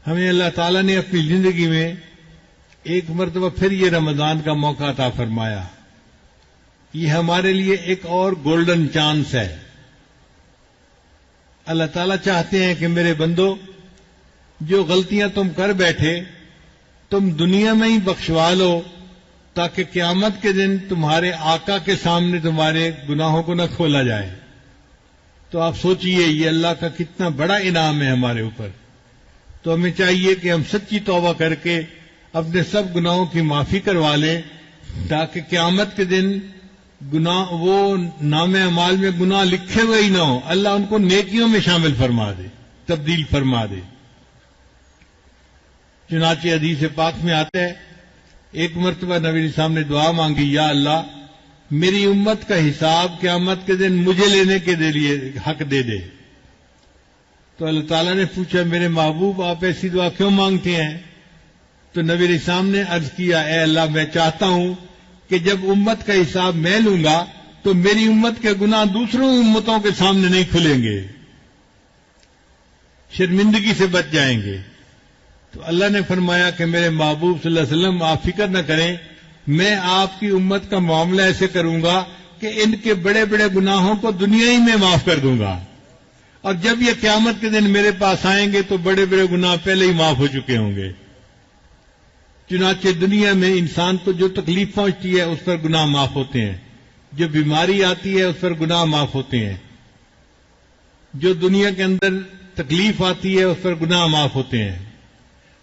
ہمیں اللہ تعالیٰ نے اپنی زندگی میں ایک مرتبہ پھر یہ رمضان کا موقع عطا فرمایا. یہ ہمارے لیے ایک اور گولڈن چانس ہے. اللہ تعالیٰ چاہتے ہیں کہ میرے بندو، جو غلطیاں تم کر بیٹھے تم دنیا میں ہی بخشوا لو، تاکہ قیامت کے دن تمہارے آقا کے سامنے تمہارے گناہوں کو نہ کھولا جائے. تو آپ سوچئے یہ اللہ کا کتنا بڑا انعام ہے ہمارے اوپر. تو ہمیں چاہیے کہ ہم سچی توبہ کر کے اپنے سب گناہوں کی معافی کروا لیں، تاکہ قیامت کے دن گناہ وہ نام اعمال میں گناہ لکھے ہوئے ہی نہ ہو، اللہ ان کو نیکیوں میں شامل فرما دے، تبدیل فرما دے. چنانچہ حدیث پاک میں آتا ہے، ایک مرتبہ نبی علیہ السلام نے دعا مانگی، یا اللہ میری امت کا حساب قیامت کے دن مجھے لینے کے لیے حق دے دے. تو اللہ تعالیٰ نے پوچھا، میرے محبوب آپ ایسی دعا کیوں مانگتے ہیں؟ تو نبی علیہ السلام نے عرض کیا، اے اللہ میں چاہتا ہوں کہ جب امت کا حساب میں لوں گا تو میری امت کے گناہ دوسروں امتوں کے سامنے نہیں کھلیں گے، شرمندگی سے بچ جائیں گے. تو اللہ نے فرمایا کہ میرے محبوب صلی اللہ علیہ وسلم آپ فکر نہ کریں، میں آپ کی امت کا معاملہ ایسے کروں گا کہ ان کے بڑے بڑے گناہوں کو دنیا ہی میں معاف کر دوں گا، اور جب یہ قیامت کے دن میرے پاس آئیں گے تو بڑے بڑے گناہ پہلے ہی معاف ہو چکے ہوں گے. چنانچہ دنیا میں انسان کو جو تکلیف پہنچتی ہے اس پر گناہ معاف ہوتے ہیں، جو بیماری آتی ہے اس پر گناہ معاف ہوتے ہیں، جو دنیا کے اندر تکلیف آتی ہے اس پر گناہ معاف ہوتے ہیں،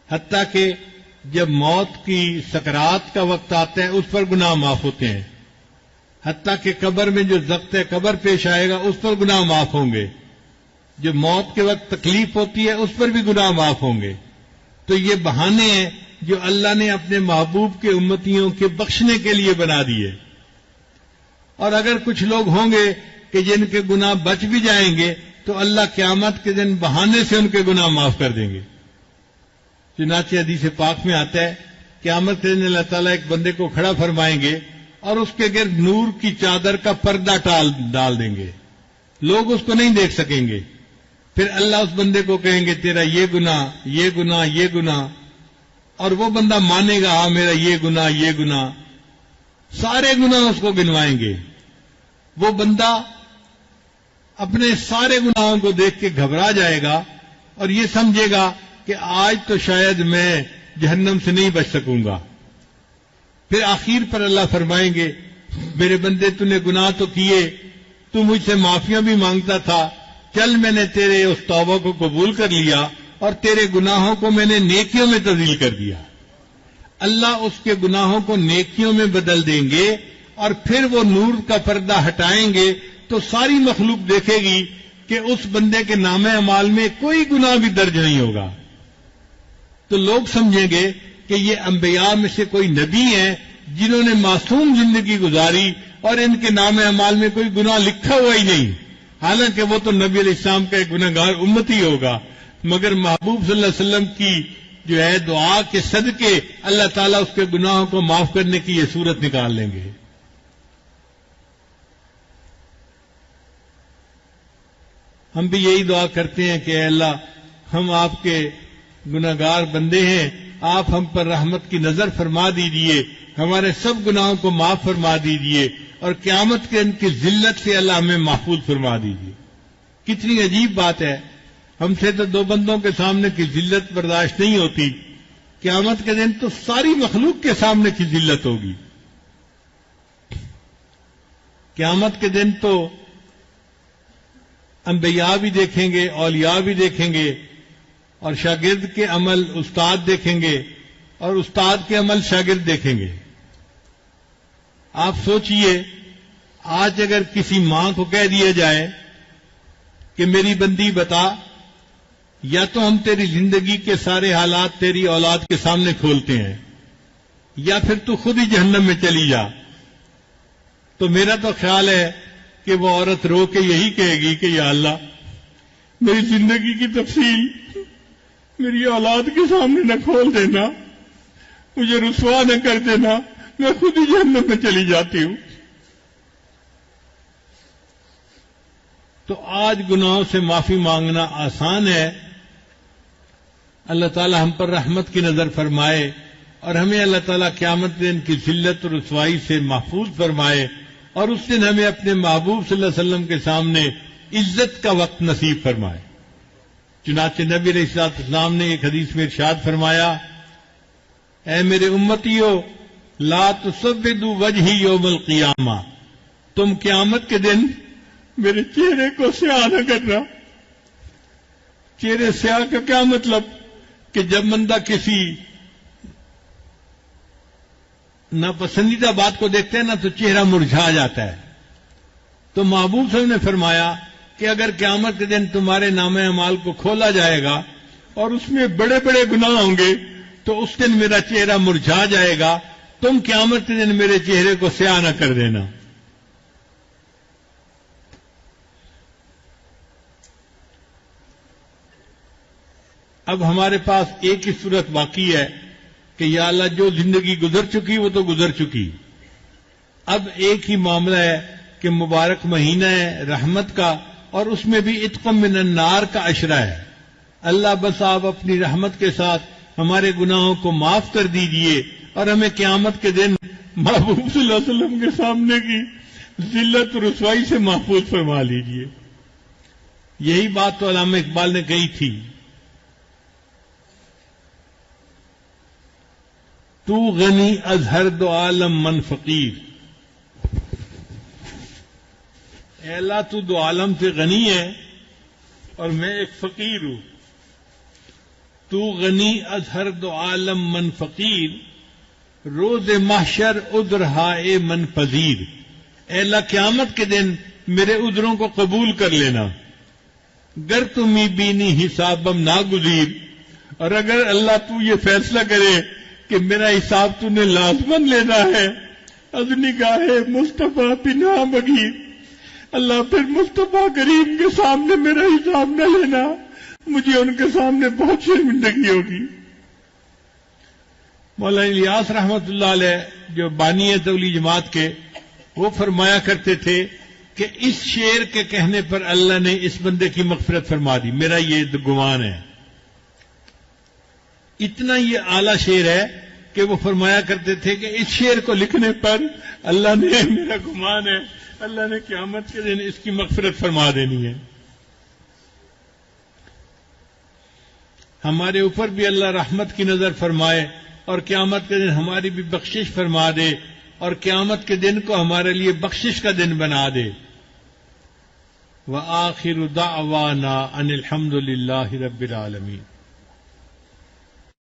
حتیٰ کہ جب موت کی سکرات کا وقت آتا ہے اس پر گناہ معاف ہوتے ہیں، حتیٰ کہ قبر میں جو ضبط قبر پیش آئے گا اس پر گناہ معاف ہوں گے، جو موت کے وقت تکلیف ہوتی ہے اس پر بھی گناہ معاف ہوں گے. تو یہ بہانے ہیں جو اللہ نے اپنے محبوب کے امتیوں کے بخشنے کے لیے بنا دیے. اور اگر کچھ لوگ ہوں گے کہ جن کے گناہ بچ بھی جائیں گے تو اللہ قیامت کے دن بہانے سے ان کے گناہ معاف کر دیں گے. چنانچہ حدیث پاک میں آتا ہے، قیامت کے دن اللہ تعالیٰ ایک بندے کو کھڑا فرمائیں گے اور اس کے گرد نور کی چادر کا پردہ ڈال دیں گے، لوگ اس کو نہیں دیکھ سکیں گے. پھر اللہ اس بندے کو کہیں گے تیرا یہ گناہ یہ گناہ یہ گناہ، اور وہ بندہ مانے گا ہاں میرا یہ گناہ، سارے گناہ اس کو گنوائیں گے. وہ بندہ اپنے سارے گناہوں کو دیکھ کے گھبرا جائے گا اور یہ سمجھے گا کہ آج تو شاید میں جہنم سے نہیں بچ سکوں گا. پھر آخر پر اللہ فرمائیں گے، میرے بندے تو نے گناہ تو کیے، تو مجھ سے معافیاں بھی مانگتا تھا، چل میں نے تیرے اس توبہ کو قبول کر لیا اور تیرے گناہوں کو میں نے نیکیوں میں تبدیل کر دیا. اللہ اس کے گناہوں کو نیکیوں میں بدل دیں گے اور پھر وہ نور کا پردہ ہٹائیں گے تو ساری مخلوق دیکھے گی کہ اس بندے کے نام اعمال میں کوئی گناہ بھی درج نہیں ہوگا. تو لوگ سمجھیں گے کہ یہ انبیاء میں سے کوئی نبی ہیں جنہوں نے معصوم زندگی گزاری اور ان کے نام اعمال میں کوئی گناہ لکھا ہوا ہی نہیں، حالانکہ وہ تو نبی علیہ السلام کا ایک گناہگار امتی ہوگا. مگر محبوب صلی اللہ علیہ وسلم کی جو ہے دعا کے صدقے اللہ تعالیٰ اس کے گناہوں کو معاف کرنے کی یہ صورت نکال لیں گے. ہم بھی یہی دعا کرتے ہیں کہ اے اللہ ہم آپ کے گناہگار بندے ہیں، آپ ہم پر رحمت کی نظر فرما دیجئے، ہمارے سب گناہوں کو معاف فرما دیجئے اور قیامت کے ان کی ذلت سے اللہ ہمیں محفوظ فرما دیجئے. کتنی عجیب بات ہے، ہم سے تو دو بندوں کے سامنے کی ذلت برداشت نہیں ہوتی، قیامت کے دن تو ساری مخلوق کے سامنے کی ذلت ہوگی. قیامت کے دن تو انبیاء بھی دیکھیں گے، اولیاء بھی دیکھیں گے، اور شاگرد کے عمل استاد دیکھیں گے اور استاد کے عمل شاگرد دیکھیں گے. آپ سوچئے آج اگر کسی ماں کو کہہ دیا جائے کہ میری بندی بتا، یا تو ہم تیری زندگی کے سارے حالات تیری اولاد کے سامنے کھولتے ہیں یا پھر تو خود ہی جہنم میں چلی جا، تو میرا تو خیال ہے کہ وہ عورت رو کے یہی کہے گی کہ یا اللہ میری زندگی کی تفصیل میری اولاد کے سامنے نہ کھول دینا، مجھے رسوا نہ کر دینا، میں خود ہی جہنم میں چلی جاتی ہوں. تو آج گناہوں سے معافی مانگنا آسان ہے، اللہ تعالی ہم پر رحمت کی نظر فرمائے اور ہمیں اللہ تعالیٰ قیامت دن کی ذلت اور رسوائی سے محفوظ فرمائے اور اس دن ہمیں اپنے محبوب صلی اللہ علیہ وسلم کے سامنے عزت کا وقت نصیب فرمائے۔ چنانچہ نبی علیہ السلام نے ایک حدیث میں ارشاد فرمایا، اے میرے امتیو لا تسودوا وجہی یوم القیامہ، تم قیامت کے دن میرے چہرے کو سیاہ نہ کرنا۔ چہرے سیاہ کا کیا مطلب؟ کہ جب بندہ کسی ناپسندیدہ بات کو دیکھتے ہیں نا تو چہرہ مرجھا جاتا ہے۔ تو محبوب صلی اللہ علیہ وسلم نے فرمایا کہ اگر قیامت کے دن تمہارے نامہ اعمال کو کھولا جائے گا اور اس میں بڑے بڑے گناہ ہوں گے تو اس دن میرا چہرہ مرجھا جائے گا، تم قیامت کے دن میرے چہرے کو سیاہ نہ کر دینا۔ اب ہمارے پاس ایک ہی صورت باقی ہے کہ یا اللہ جو زندگی گزر چکی وہ تو گزر چکی، اب ایک ہی معاملہ ہے کہ مبارک مہینہ ہے رحمت کا اور اس میں بھی عتق من النار کا عشرہ ہے۔ اللہ بس آپ اپنی رحمت کے ساتھ ہمارے گناہوں کو معاف کر دیجئے اور ہمیں قیامت کے دن محبوب صلی اللہ علیہ وسلم کے سامنے کی ذلت و رسوائی سے محفوظ فرما لیجئے۔ یہی بات تو علامہ اقبال نے کہی تھی، تو غنی از ہر دو عالم من فقیر، اے اللہ تو دو عالم سے غنی ہے اور میں ایک فقیر ہوں۔ تو غنی از ہر دو عالم من فقیر، روز محشر عذر ہائے من پذیر، اے اللہ قیامت کے دن میرے عذروں کو قبول کر لینا۔ گر تمی بینی حسابم ناگزیر، اور اگر اللہ تو یہ فیصلہ کرے کہ میرا حساب تو نے لازمن لینا ہے، از نگاہ مصطفیٰ بنا بغیر، اللہ پھر مصطفیٰ کریم کے سامنے میرا حساب نہ لینا، مجھے ان کے سامنے بہت شرمندگی ہوگی۔ مولانا الیاس رحمۃ اللہ علیہ جو بانی تولی جماعت کے، وہ فرمایا کرتے تھے کہ اس شعر کے کہنے پر اللہ نے اس بندے کی مغفرت فرما دی، میرا یہ گمان ہے۔ اتنا یہ اعلیٰ شعر ہے کہ وہ فرمایا کرتے تھے کہ اس شعر کو لکھنے پر اللہ نے، میرا گمان ہے اللہ نے قیامت کے دن اس کی مغفرت فرما دینی ہے۔ ہمارے اوپر بھی اللہ رحمت کی نظر فرمائے اور قیامت کے دن ہماری بھی بخشش فرما دے اور قیامت کے دن کو ہمارے لیے بخشش کا دن بنا دے۔ وآخر دعوانا ان الحمد للہ رب العالمین۔